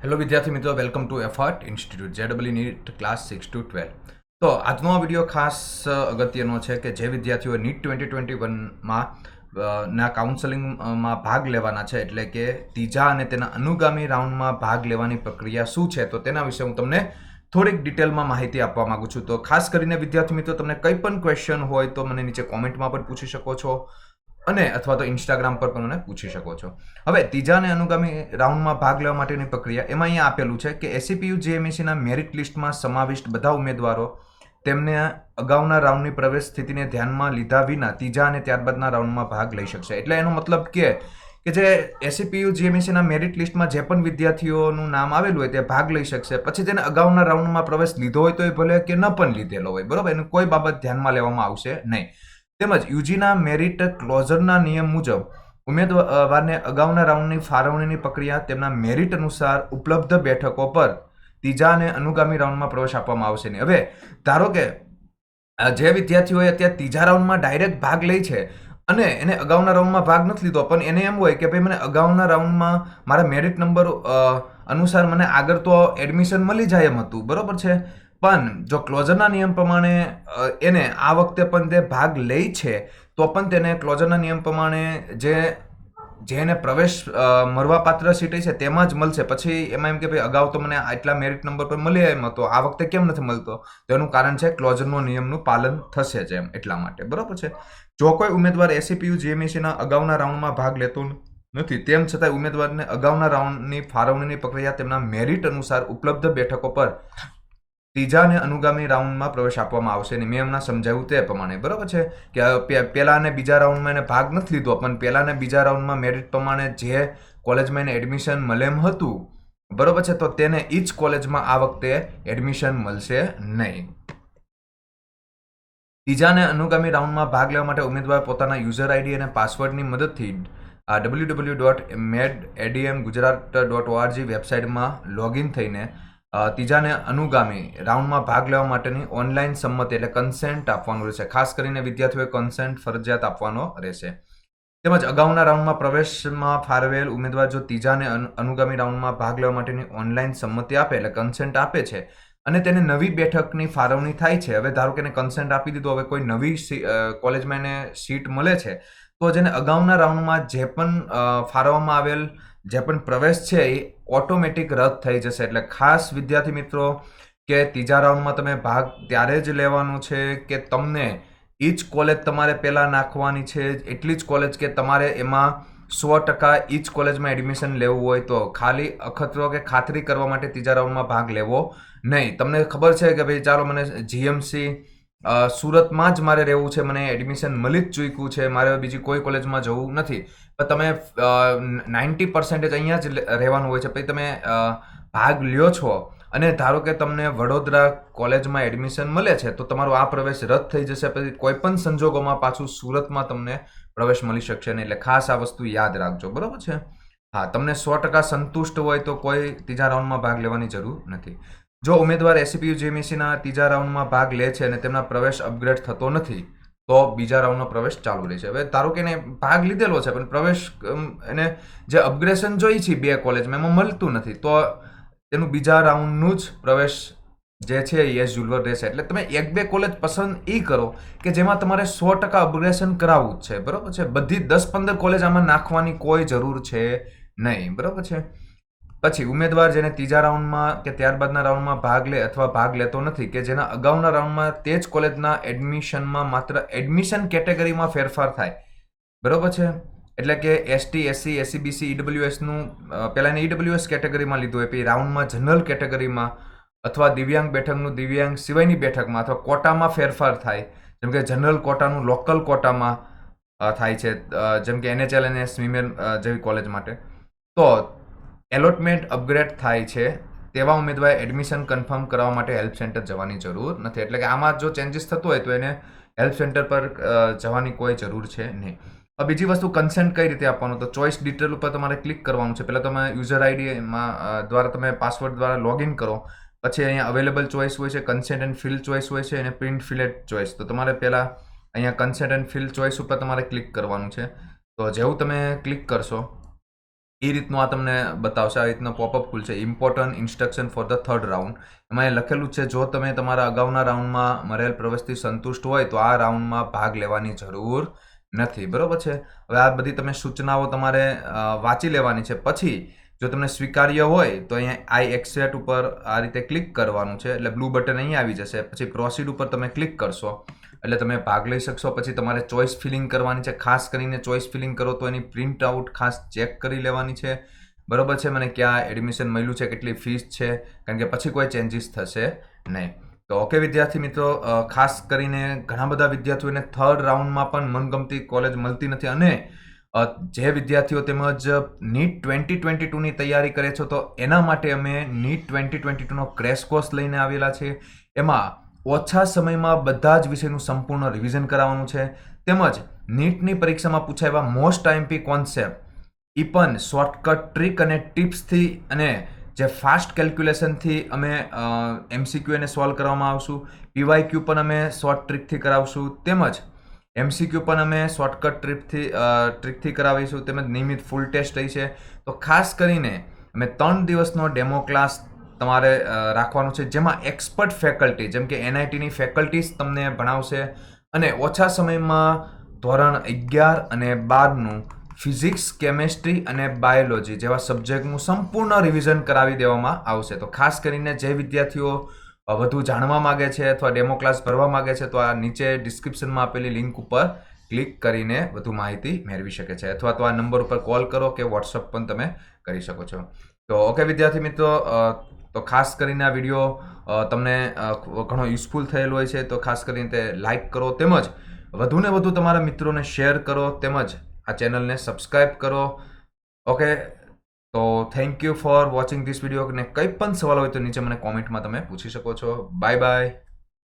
Hello વિદ્યાર્થી મિત્રો, welcome to Effort Institute JW NEET class 6 to 12. તો આજનો આ વિડીયો ખાસ અગત્યનો છે કે જે વિદ્યાર્થીઓ નીટ 2021માં ના કાઉન્સેલિંગમાં ભાગ લેવાના છે, એટલે કે ત્રીજા અને તેના અનુગામી રાઉન્ડમાં ભાગ લેવાની પ્રક્રિયા શું છે, તો તેના વિશે હું તમને થોડીક ડિટેલમાં માહિતી આપવા માંગુ છું. તો ખાસ કરીને વિદ્યાર્થી મિત્રો, તમને કંઈ પણ ક્વેશ્ચન હોય તો મને નીચે કોમેન્ટમાં પણ પૂછી શકો છો અને અથવા તો ઇન્સ્ટાગ્રામ પર પણ મને પૂછી શકો છો. હવે ત્રીજા અને અનુગામી રાઉન્ડમાં ભાગ લેવા માટેની પ્રક્રિયા એમાં અહીંયા આપેલું છે કે એસીપીયુ જીએમઈસીના મેરિટ લિસ્ટમાં સમાવિષ્ટ બધા ઉમેદવારો તેમને અગાઉના રાઉન્ડની પ્રવેશ સ્થિતિને ધ્યાનમાં લીધા વિના ત્રીજા અને ત્યારબાદના રાઉન્ડમાં ભાગ લઈ શકશે. એટલે એનો મતલબ કે જે એસીપીયુ જીએમઈસીના મેરિટ લિસ્ટમાં જે પણ વિદ્યાર્થીઓનું નામ આવેલું હોય તે ભાગ લઈ શકશે. પછી તેને અગાઉના રાઉન્ડમાં પ્રવેશ લીધો હોય તો એ ભલે કે ન પણ લીધેલો હોય, બરોબર, એનું કોઈ બાબત ધ્યાનમાં લેવામાં આવશે નહીં. તેમજ યુજીના મેરિટ ક્લોઝરના નિયમ મુજબ ઉમેદવારને અગાઉના રાઉન્ડની ફાળવણીની પ્રક્રિયા તેમના મેરિટ અનુસાર ઉપલબ્ધ બેઠકો પર ત્રીજા અને અનુગામી રાઉન્ડમાં પ્રવેશ આપવામાં આવશે નહીં. હવે ધારો કે જે વિદ્યાર્થીઓએ અત્યારે ત્રીજા રાઉન્ડમાં ડાયરેક્ટ ભાગ લે છે અને એને અગાઉના રાઉન્ડમાં ભાગ નથી લીધો, પણ એને એમ હોય કે ભાઈ મને અગાઉના રાઉન્ડમાં મારા મેરિટ નંબર અનુસાર મને આગળ તો એડમિશન મળી જાય એમ હતું, બરોબર છે, પણ જો ક્લોઝરના નિયમ પ્રમાણે એને આ વખતે પણ તે ભાગ લે છે તો પણ તેને ક્લોઝરના નિયમ પ્રમાણે જેને પ્રવેશ મળવાપાત્ર સીટ છે તેમાં જ મળશે. પછી એમાં એમ કે ભાઈ અગાઉ તો મને આટલા મેરિટ નંબર પર મળ્યા એમ હતો, આ વખતે કેમ નથી મળતો, તો એનું કારણ છે ક્લોઝરનો નિયમનું પાલન થશે જ એમ, એટલા માટે, બરોબર છે. જો કોઈ ઉમેદવાર એસીપીયુ જીએમઈસીના અગાઉના રાઉન્ડમાં ભાગ લેતો નથી, તેમ છતાં ઉમેદવારને અગાઉના રાઉન્ડની ફાળવણીની પ્રક્રિયા તેમના મેરિટ અનુસાર ઉપલબ્ધ બેઠકો પર ત્રીજા અને અનુગામી રાઉન્ડમાં પ્રવેશ આપવામાં આવશે. મેં હમણાં સમજાવ્યું તે પ્રમાણે, બરોબર છે, કે પહેલા અને બીજા રાઉન્ડમાં એને ભાગ નથી લીધો, પણ પહેલા અને બીજા રાઉન્ડમાં મેરિટ પ્રમાણે જે કોલેજમાં એને એડમિશન મળે એમ હતું, બરોબર છે, તો તેને એ જ કોલેજમાં આ વખતે એડમિશન મળશે નહીં. ત્રીજા અને અનુગામી રાઉન્ડમાં ભાગ લેવા માટે ઉમેદવાર પોતાના યુઝર આઈડી અને પાસવર્ડની મદદથી www.medadmgujarat.org વેબસાઇટમાં લોગિન થઈને ત્રીજા અને અનુગામી રાઉન્ડમાં ભાગ લેવા માટેની ઓનલાઈન સંમતિ એટલે કન્સેન્ટ આપવાનું રહેશે. ખાસ કરીને વિદ્યાર્થીઓએ કન્સેન્ટ ફરજિયાત આપવાનો રહેશે. તેમજ અગાઉના રાઉન્ડમાં પ્રવેશમાં ફાળવેલ ઉમેદવાર જો ત્રીજા અને અનુગામી રાઉન્ડમાં ભાગ લેવા માટેની ઓનલાઈન સંમતિ આપે એટલે કન્સેન્ટ આપે છે અને તેને નવી બેઠકની ફાળવણી થાય છે. હવે ધારો કે એને કન્સેન્ટ આપી દીધું, હવે કોઈ નવી કોલેજમાં એને સીટ મળે છે, તો જેને અગાઉના રાઉન્ડમાં જે પણ ફાળવવામાં આવેલ જે પણ પ્રવેશ છે એ ઓટોમેટિક રદ થઈ જશે. એટલે ખાસ વિદ્યાર્થી મિત્રો કે ત્રીજા રાઉન્ડમાં તમે ભાગ ત્યારે જ લેવાનો છે કે તમને એ જ કોલેજ તમારે પહેલાં નાખવાની છે, એટલી જ કોલેજ કે તમારે એમાં 100% એ જ કોલેજમાં એડમિશન લેવું હોય તો ખાલી અખતરો કે ખાતરી કરવા માટે ત્રીજા રાઉન્ડમાં ભાગ લેવો નહીં. તમને ખબર છે કે ભાઈ ચાલો મને જીએમસી સુરતમાં જ મારે રહેવું છે, મને એડમિશન મળી જ ચૂક્યું છે, મારે બીજી કોઈ કોલેજમાં જવું નથી, પણ તમે 90% અહીંયા જ રહેવાનું હોય છે, પછી તમે ભાગ લ્યો છો અને ધારો કે તમને વડોદરા કોલેજમાં એડમિશન મળે છે તો તમારો આ પ્રવેશ રદ થઈ જશે. પછી કોઈ પણ સંજોગોમાં પાછું સુરતમાં તમને પ્રવેશ મળી શકશે નહીં. એટલે ખાસ આ વસ્તુ યાદ રાખજો, બરોબર છે. હા, તમને 100% સંતુષ્ટ હોય તો કોઈ ત્રીજા રાઉન્ડમાં ભાગ લેવાની જરૂર નથી. જો ઉમેદવાર એસીપીયુ જીએમઈસીના ત્રીજા રાઉન્ડમાં ભાગ લે છે અને તેમના પ્રવેશ અપગ્રેડ થતો નથી તો બીજા રાઉન્ડનો પ્રવેશ ચાલુ રહેશે. હવે ધારો કે એને ભાગ લીધેલો છે પણ પ્રવેશ એને જે અપગ્રેશન જોઈ છે 2 કોલેજમાં એમાં મળતું નથી, તો તેનું બીજા રાઉન્ડનું જ પ્રવેશ જે છે એ એઝ યુઝ્યુઅલ રહેશે. એટલે તમે 1-2 કોલેજ પસંદ એ કરો કે જેમાં તમારે 100% અપગ્રેશન કરાવવું જ છે, બરોબર છે. બધી 10-15 કોલેજ આમાં નાખવાની કોઈ જરૂર છે નહીં, બરોબર છે. પછી ઉમેદવાર જેને ત્રીજા રાઉન્ડમાં કે ત્યારબાદના રાઉન્ડમાં ભાગ લે અથવા ભાગ લેતો નથી કે જેના અગાઉના રાઉન્ડમાં તે જ કોલેજના એડમિશનમાં માત્ર એડમિશન કેટેગરીમાં ફેરફાર થાય, બરોબર છે. એટલે કે એસટી, એસસી, એસસીબીસી, ઈડબ્લ્યુએસનું પહેલાં એને ઈડબ્લ્યુએસ કેટેગરીમાં લીધું હોય, પછી રાઉન્ડમાં જનરલ કેટેગરીમાં અથવા દિવ્યાંગ બેઠકનું દિવ્યાંગ સિવાયની બેઠકમાં અથવા કોટામાં ફેરફાર થાય, જેમ કે જનરલ કોટાનું લોકલ કોટામાં થાય છે, જેમ કે NHL અને સ્વીમેર જેવી કોલેજ માટે, તો એલોટમેન્ટ અપગ્રેડ થાય છે તેવા ઉમેદવારે એડમિશન કન્ફર્મ કરવા માટે હેલ્પ સેન્ટર જવાની જરૂર નથી. એટલે કે આમાં જો ચેન્જીસ થતો હોય તો એને હેલ્પ સેન્ટર પર જવાની કોઈ જરૂર છે નહીં. બીજી વસ્તુ, કન્સેન્ટ કઈ રીતે આપવાનું, તો ચોઇસ ડિટેલ ઉપર તમારે ક્લિક કરવાનું છે. પહેલાં તમે યુઝર આઈડીમાં દ્વારા તમે પાસવર્ડ દ્વારા લોગિન કરો, પછી અહીંયા અવેલેબલ ચોઇસ હોય છે, કન્સેન્ટ એન્ડ ફિલ ચોઇસ હોય છે અને પ્રિન્ટ ફિલેટ ચોઇસ. તો તમારે પહેલાં અહીંયા કન્સેન્ટ એન્ડ ફિલ ચોઇસ ઉપર તમારે ક્લિક કરવાનું છે. તો જેવું તમે ક્લિક કરશો એ રીતનું આ તમને બતાવશે. આ રીતનો પોપઅપ ખુલશે, important instruction for the third round. એમાં એ લખેલું છે, જો તમે તમારા અગાઉના રાઉન્ડમાં મળેલ પ્રવેશથી સંતુષ્ટ હોય તો આ રાઉન્ડમાં ભાગ લેવાની જરૂર નથી. બરોબર છે. હવે આ બધી તમે સૂચનાઓ તમારે વાંચી લેવાની છે. પછી જો તમને સ્વીકાર્ય હોય તો અહીંયા આઈ એક્સેપ્ટ ઉપર આ રીતે ક્લિક કરવાનું છે, એટલે બ્લુ બટન અહીંયા આવી જશે. પછી પ્રોસીડ ઉપર તમે ક્લિક કરશો એટલે તમે ભાગ લઈ શકશો. પછી તમારે ચોઇસ ફિલિંગ કરવાની છે. ખાસ કરીને ચોઇસ ફિલિંગ કરો તો એની પ્રિન્ટ આઉટ ખાસ ચેક કરી લેવાની છે. બરોબર છે. મને ક્યાં એડમિશન મળ્યું છે, કેટલી ફીસ છે, કારણ કે પછી કોઈ ચેન્જીસ થશે નહીં. તો ઓકે વિદ્યાર્થી મિત્રો, ખાસ કરીને ઘણા બધા વિદ્યાર્થીઓને થર્ડ રાઉન્ડમાં પણ મનગમતી કોલેજ મળતી નથી, અને જે વિદ્યાર્થીઓ તેમજ નીટ 2022ની તૈયારી કરે છે તો એના માટે અમે નીટ 2022નો ક્રેશ કોર્સ લઈને આવેલા છે. એમાં ઓછા સમયમાં બધા જ વિષયનું સંપૂર્ણ રિવિઝન કરાવવાનું છે, તેમજ નીટની પરીક્ષામાં પૂછાયેલા મોસ્ટ આઈએમપી કોન્સેપ્ટ એ પણ શોર્ટકટ ટ્રીક અને ટિપ્સથી અને જે ફાસ્ટ કેલ્ક્યુલેશનથી અમે MCQ એને સોલ્વ કરવામાં આવશું. PYQ પણ અમે શોર્ટ ટ્રીકથી કરાવશું, તેમજ MCQ પણ અમે શોર્ટકટ ટ્રીકથી કરાવીશું, તેમજ નિયમિત ફૂલ ટેસ્ટ રહી છે. તો ખાસ કરીને અમે 3 દિવસનો ડેમો ક્લાસ તમારે રાખવાનું છે, જેમાં એક્સપર્ટ ફેકલ્ટી જેમ કે NITની ફેકલ્ટીઝ તમને ભણાવશે, અને ઓછા સમયમાં ધોરણ 11 અને 12નું ફિઝિક્સ, કેમેસ્ટ્રી અને બાયોલોજી જેવા સબ્જેક્ટનું સંપૂર્ણ રિવિઝન કરાવી દેવામાં આવશે. તો ખાસ કરીને જે વિદ્યાર્થીઓ વધુ જાણવા માગે છે અથવા ડેમો ક્લાસ ભરવા માગે છે તો આ નીચે ડિસ્ક્રિપ્શનમાં આપેલી લિંક ઉપર ક્લિક કરીને વધુ માહિતી મેળવી શકે છે, અથવા તો આ નંબર ઉપર કોલ કરો કે વોટ્સઅપ પણ તમે કરી શકો છો. તો ઓકે વિદ્યાર્થી મિત્રો, તો ખાસ કરીને આ વિડીયો તમને ઘણો યુઝફુલ થયેલો હોય છે, તો ખાસ કરીને તે લાઇક કરો, તેમજ વધુને વધુ તમારા મિત્રોને શેર કરો, તેમજ આ ચેનલને સબસ્ક્રાઇબ કરો. ઓકે, તો thank you for watching this video. અને કંઈ પણ સવાલ હોય તો નીચે મને કોમેન્ટમાં તમે પૂછી શકો છો. Bye bye.